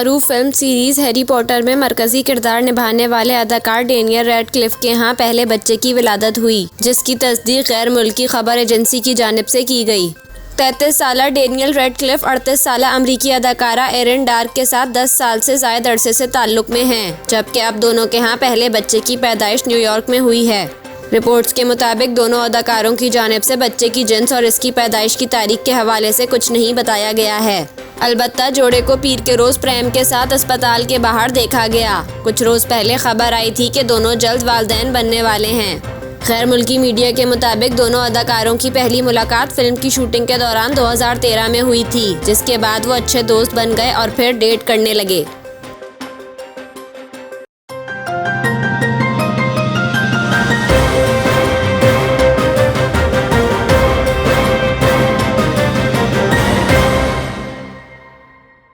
मारूफ film series Harry Potter में मरकजी किरदार निभाने वाले अदाकार डेनियल रेडक्लिफ के यहाँ पहले बच्चे की विलादत हुई, जिसकी तस्दीक गैर मुल्की खबर एजेंसी की जानिब से की गई। 33 साला डेनियल रेडक्लिफ 38 साला अमरीकी अदाकारा एरिन डार्क के साथ 10 साल से ज़ायद अरसे से ताल्लुक़ में हैं, जबकि अब दोनों के यहाँ पहले बच्चे की पैदाइश न्यूयॉर्क में हुई है। रिपोर्ट्स के मुताबिक दोनों अदाकारों की जानिब से बच्चे की जिन्स और इसकी पैदाइश की तारीख के हवाले से कुछ नहीं बताया गया है। अलबत्ता जोड़े को पीर के रोज़ प्रेम के साथ अस्पताल के बाहर देखा गया। कुछ रोज़ पहले खबर आई थी कि दोनों जल्द वालिदैन बनने वाले हैं। गैर मुल्की मीडिया के मुताबिक दोनों अदाकारों की पहली मुलाकात फिल्म की शूटिंग के दौरान 2013 में हुई थी, जिसके बाद वो अच्छे दोस्त बन गए और फिर डेट करने लगे।